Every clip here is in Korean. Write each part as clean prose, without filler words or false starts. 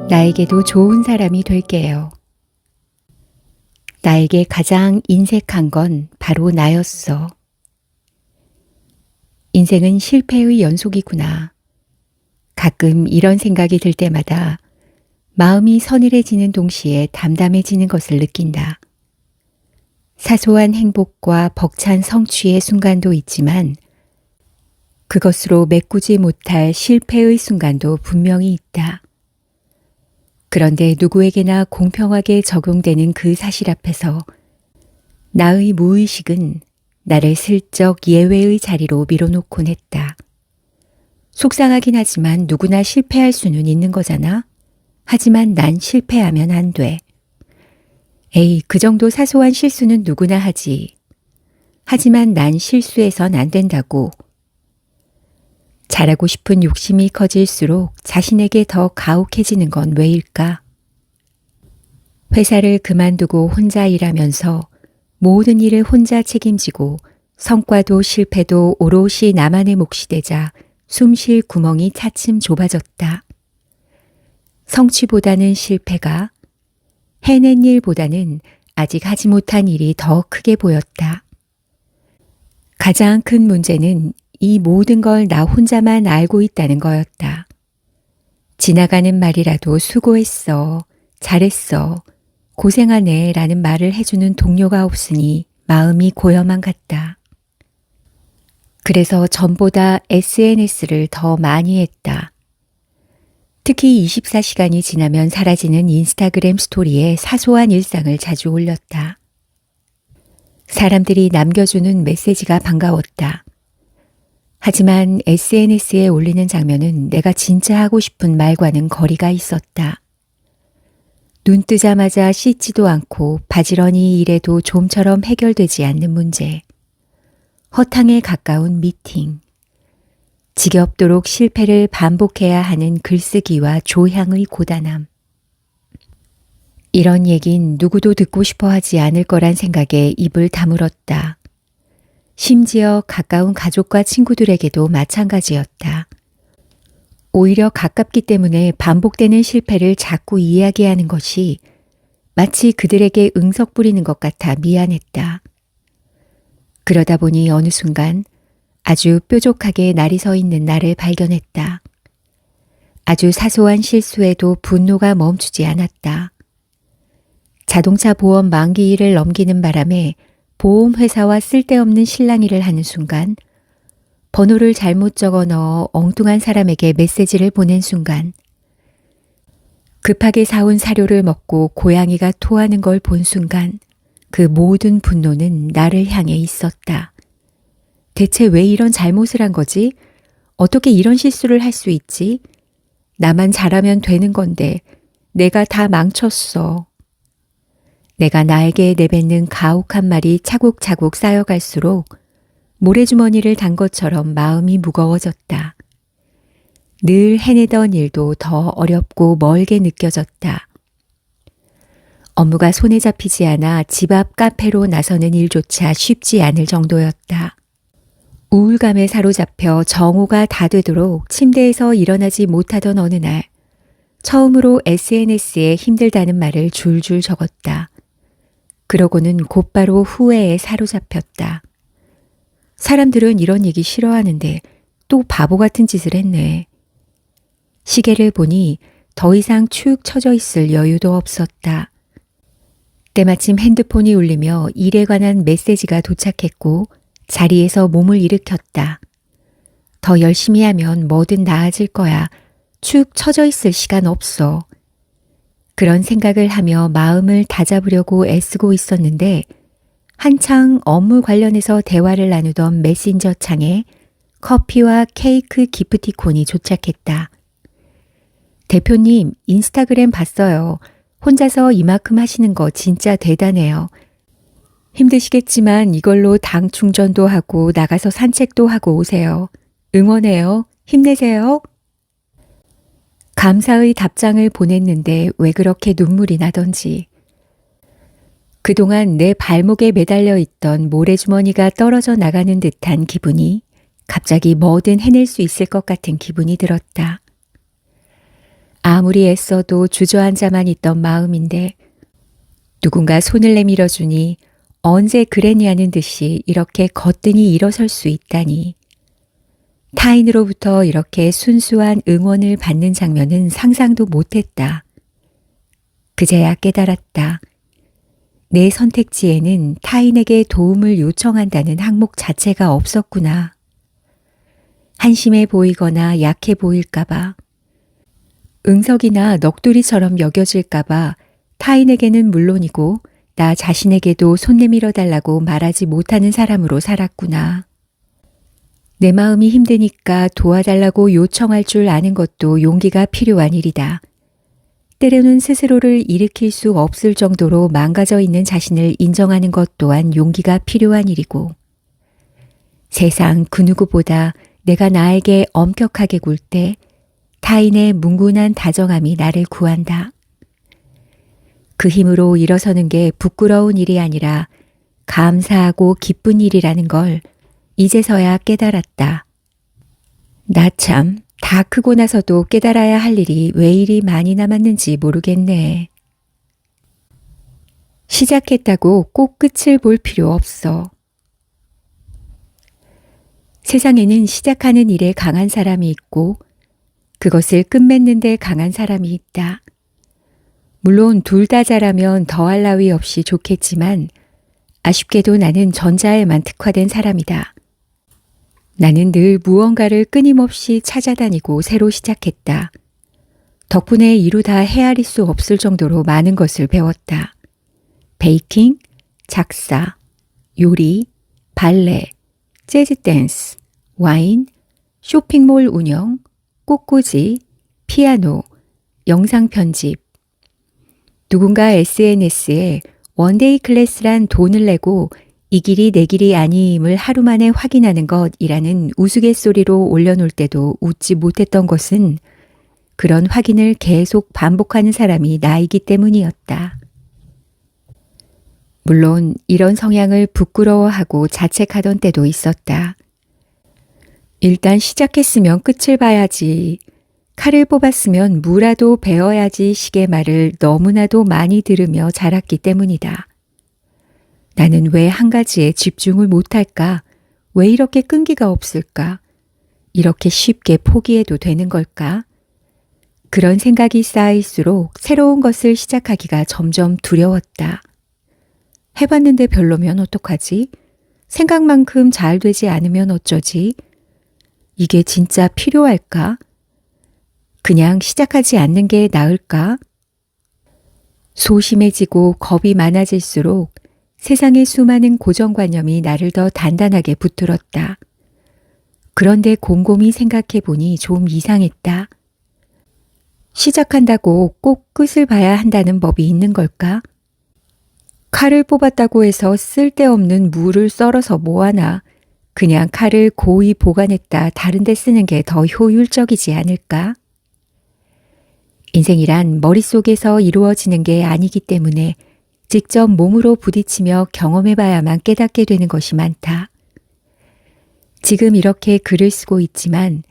나에게도 좋은 사람이 될게요. 나에게 가장 인색한 건 바로 나였어. 인생은 실패의 연속이구나. 가끔 이런 생각이 들 때마다 마음이 서늘해지는 동시에 담담해지는 것을 느낀다. 사소한 행복과 벅찬 성취의 순간도 있지만 그것으로 메꾸지 못할 실패의 순간도 분명히 있다. 그런데 누구에게나 공평하게 적용되는 그 사실 앞에서 나의 무의식은 나를 슬쩍 예외의 자리로 밀어놓곤 했다. 속상하긴 하지만 누구나 실패할 수는 있는 거잖아. 하지만 난 실패하면 안 돼. 에이, 그 정도 사소한 실수는 누구나 하지. 하지만 난 실수해선 안 된다고. 잘하고 싶은 욕심이 커질수록 자신에게 더 가혹해지는 건 왜일까? 회사를 그만두고 혼자 일하면서 모든 일을 혼자 책임지고 성과도 실패도 오롯이 나만의 몫이 되자 숨 쉴 구멍이 차츰 좁아졌다. 성취보다는 실패가, 해낸 일보다는 아직 하지 못한 일이 더 크게 보였다. 가장 큰 문제는 이 모든 걸 나 혼자만 알고 있다는 거였다. 지나가는 말이라도 수고했어, 잘했어, 고생하네 라는 말을 해주는 동료가 없으니 마음이 고여만 갔다. 그래서 전보다 SNS를 더 많이 했다. 특히 24시간이 지나면 사라지는 인스타그램 스토리에 사소한 일상을 자주 올렸다. 사람들이 남겨주는 메시지가 반가웠다. 하지만 SNS에 올리는 장면은 내가 진짜 하고 싶은 말과는 거리가 있었다. 눈 뜨자마자 씻지도 않고 바지런히 일해도 좀처럼 해결되지 않는 문제. 허탕에 가까운 미팅. 지겹도록 실패를 반복해야 하는 글쓰기와 조향의 고단함. 이런 얘긴 누구도 듣고 싶어 하지 않을 거란 생각에 입을 다물었다. 심지어 가까운 가족과 친구들에게도 마찬가지였다. 오히려 가깝기 때문에 반복되는 실패를 자꾸 이야기하는 것이 마치 그들에게 응석 부리는 것 같아 미안했다. 그러다 보니 어느 순간 아주 뾰족하게 날이 서 있는 나를 발견했다. 아주 사소한 실수에도 분노가 멈추지 않았다. 자동차 보험 만기일을 넘기는 바람에 보험회사와 쓸데없는 실랑이를 하는 순간, 번호를 잘못 적어 넣어 엉뚱한 사람에게 메시지를 보낸 순간, 급하게 사온 사료를 먹고 고양이가 토하는 걸 본 순간, 그 모든 분노는 나를 향해 있었다. 대체 왜 이런 잘못을 한 거지? 어떻게 이런 실수를 할 수 있지? 나만 잘하면 되는 건데 내가 다 망쳤어. 내가 나에게 내뱉는 가혹한 말이 차곡차곡 쌓여갈수록 모래주머니를 단 것처럼 마음이 무거워졌다. 늘 해내던 일도 더 어렵고 멀게 느껴졌다. 업무가 손에 잡히지 않아 집 앞 카페로 나서는 일조차 쉽지 않을 정도였다. 우울감에 사로잡혀 정오가 다 되도록 침대에서 일어나지 못하던 어느 날, 처음으로 SNS에 힘들다는 말을 줄줄 적었다. 그러고는 곧바로 후회에 사로잡혔다. 사람들은 이런 얘기 싫어하는데 또 바보 같은 짓을 했네. 시계를 보니 더 이상 축 처져 있을 여유도 없었다. 때마침 핸드폰이 울리며 일에 관한 메시지가 도착했고 자리에서 몸을 일으켰다. 더 열심히 하면 뭐든 나아질 거야. 축 처져 있을 시간 없어. 그런 생각을 하며 마음을 다잡으려고 애쓰고 있었는데 한창 업무 관련해서 대화를 나누던 메신저 창에 커피와 케이크 기프티콘이 도착했다. 대표님, 인스타그램 봤어요. 혼자서 이만큼 하시는 거 진짜 대단해요. 힘드시겠지만 이걸로 당 충전도 하고 나가서 산책도 하고 오세요. 응원해요. 힘내세요. 감사의 답장을 보냈는데 왜 그렇게 눈물이 나던지. 그동안 내 발목에 매달려 있던 모래주머니가 떨어져 나가는 듯한 기분이 갑자기 뭐든 해낼 수 있을 것 같은 기분이 들었다. 아무리 애써도 주저앉아만 있던 마음인데 누군가 손을 내밀어주니 언제 그랬냐는 듯이 이렇게 거뜬히 일어설 수 있다니. 타인으로부터 이렇게 순수한 응원을 받는 장면은 상상도 못했다. 그제야 깨달았다. 내 선택지에는 타인에게 도움을 요청한다는 항목 자체가 없었구나. 한심해 보이거나 약해 보일까봐, 응석이나 넋두리처럼 여겨질까봐 타인에게는 물론이고 나 자신에게도 손 내밀어 달라고 말하지 못하는 사람으로 살았구나. 내 마음이 힘드니까 도와달라고 요청할 줄 아는 것도 용기가 필요한 일이다. 때로는 스스로를 일으킬 수 없을 정도로 망가져 있는 자신을 인정하는 것 또한 용기가 필요한 일이고, 세상 그 누구보다 내가 나에게 엄격하게 굴 때 타인의 뭉근한 다정함이 나를 구한다. 그 힘으로 일어서는 게 부끄러운 일이 아니라 감사하고 기쁜 일이라는 걸 이제서야 깨달았다. 나 참, 다 크고 나서도 깨달아야 할 일이 왜 이리 많이 남았는지 모르겠네. 시작했다고 꼭 끝을 볼 필요 없어. 세상에는 시작하는 일에 강한 사람이 있고 그것을 끝맺는 데 강한 사람이 있다. 물론 둘 다 잘하면 더할 나위 없이 좋겠지만 아쉽게도 나는 전자에만 특화된 사람이다. 나는 늘 무언가를 끊임없이 찾아다니고 새로 시작했다. 덕분에 이루다 헤아릴 수 없을 정도로 많은 것을 배웠다. 베이킹, 작사, 요리, 발레, 재즈 댄스, 와인, 쇼핑몰 운영, 꽃꽂이, 피아노, 영상 편집. 누군가 SNS에 원데이 클래스란 돈을 내고 이 길이 내 길이 아님을 하루 만에 확인하는 것이라는 우스갯소리로 올려놓을 때도 웃지 못했던 것은 그런 확인을 계속 반복하는 사람이 나이기 때문이었다. 물론 이런 성향을 부끄러워하고 자책하던 때도 있었다. 일단 시작했으면 끝을 봐야지, 칼을 뽑았으면 무라도 베어야지 식의 말을 너무나도 많이 들으며 자랐기 때문이다. 나는 왜 한 가지에 집중을 못할까? 왜 이렇게 끈기가 없을까? 이렇게 쉽게 포기해도 되는 걸까? 그런 생각이 쌓일수록 새로운 것을 시작하기가 점점 두려웠다. 해봤는데 별로면 어떡하지? 생각만큼 잘 되지 않으면 어쩌지? 이게 진짜 필요할까? 그냥 시작하지 않는 게 나을까? 소심해지고 겁이 많아질수록 세상의 수많은 고정관념이 나를 더 단단하게 붙들었다. 그런데 곰곰이 생각해 보니 좀 이상했다. 시작한다고 꼭 끝을 봐야 한다는 법이 있는 걸까? 칼을 뽑았다고 해서 쓸데없는 무를 썰어서 뭐하나. 그냥 칼을 고이 보관했다 다른 데 쓰는 게 더 효율적이지 않을까? 인생이란 머릿속에서 이루어지는 게 아니기 때문에 직접 몸으로 부딪히며 경험해봐야만 깨닫게 되는 것이 많다. 지금 이렇게 글을 쓰고 있지만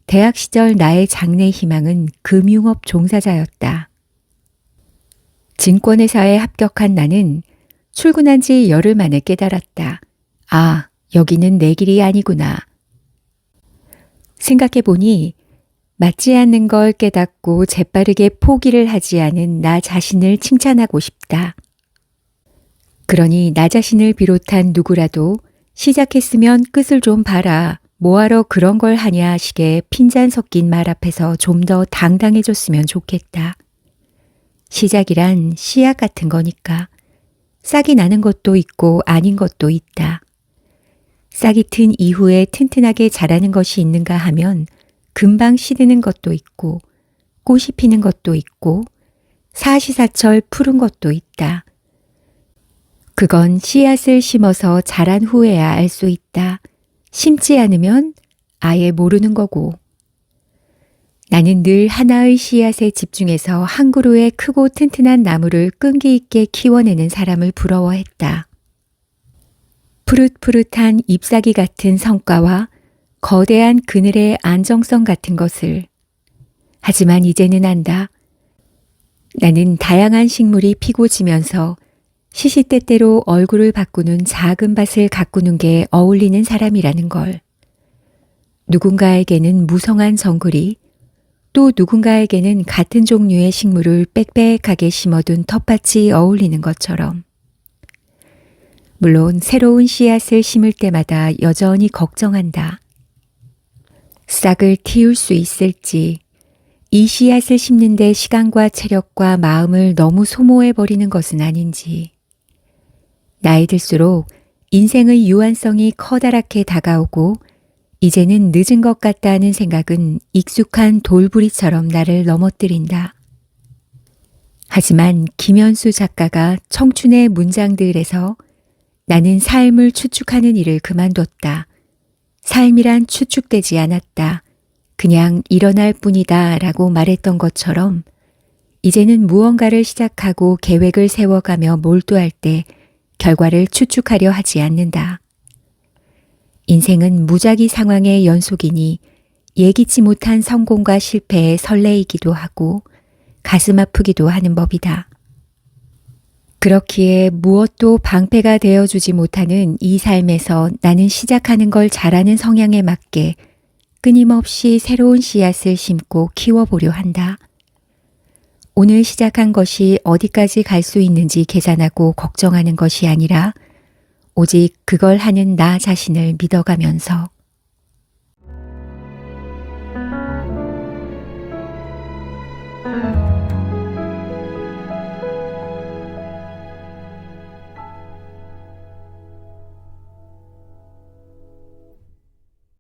대학 시절 나의 장래 희망은 금융업 종사자였다. 증권회사에 합격한 나는 출근한 지 열흘 만에 깨달았다. 아, 여기는 내 길이 아니구나. 생각해보니 맞지 않는 걸 깨닫고 재빠르게 포기를 하지 않은 나 자신을 칭찬하고 싶다. 그러니 나 자신을 비롯한 누구라도 시작했으면 끝을 좀 봐라. 뭐하러 그런 걸 하냐 식의 핀잔 섞인 말 앞에서 좀 더 당당해졌으면 좋겠다. 시작이란 씨앗 같은 거니까. 싹이 나는 것도 있고 아닌 것도 있다. 싹이 튼 이후에 튼튼하게 자라는 것이 있는가 하면 금방 시드는 것도 있고 꽃이 피는 것도 있고 사시사철 푸른 것도 있다. 그건 씨앗을 심어서 자란 후에야 알 수 있다. 심지 않으면 아예 모르는 거고. 나는 늘 하나의 씨앗에 집중해서 한 그루의 크고 튼튼한 나무를 끈기 있게 키워내는 사람을 부러워했다. 푸릇푸릇한 잎사귀 같은 성과와 거대한 그늘의 안정성 같은 것을. 하지만 이제는 안다. 나는 다양한 식물이 피고 지면서 시시때때로 얼굴을 바꾸는 작은 밭을 가꾸는 게 어울리는 사람이라는 걸. 누군가에게는 무성한 정글이, 또 누군가에게는 같은 종류의 식물을 빽빽하게 심어둔 텃밭이 어울리는 것처럼. 물론 새로운 씨앗을 심을 때마다 여전히 걱정한다. 싹을 틔울 수 있을지, 이 씨앗을 심는데 시간과 체력과 마음을 너무 소모해버리는 것은 아닌지. 나이 들수록 인생의 유한성이 커다랗게 다가오고 이제는 늦은 것 같다는 생각은 익숙한 돌부리처럼 나를 넘어뜨린다. 하지만 김현수 작가가 청춘의 문장들에서 나는 삶을 추측하는 일을 그만뒀다. 삶이란 추측되지 않았다. 그냥 일어날 뿐이다 라고 말했던 것처럼 이제는 무언가를 시작하고 계획을 세워가며 몰두할 때 결과를 추측하려 하지 않는다. 인생은 무작위 상황의 연속이니 예기치 못한 성공과 실패에 설레이기도 하고 가슴 아프기도 하는 법이다. 그렇기에 무엇도 방패가 되어주지 못하는 이 삶에서 나는 시작하는 걸 잘하는 성향에 맞게 끊임없이 새로운 씨앗을 심고 키워보려 한다. 오늘 시작한 것이 어디까지 갈 수 있는지 계산하고 걱정하는 것이 아니라 오직 그걸 하는 나 자신을 믿어가면서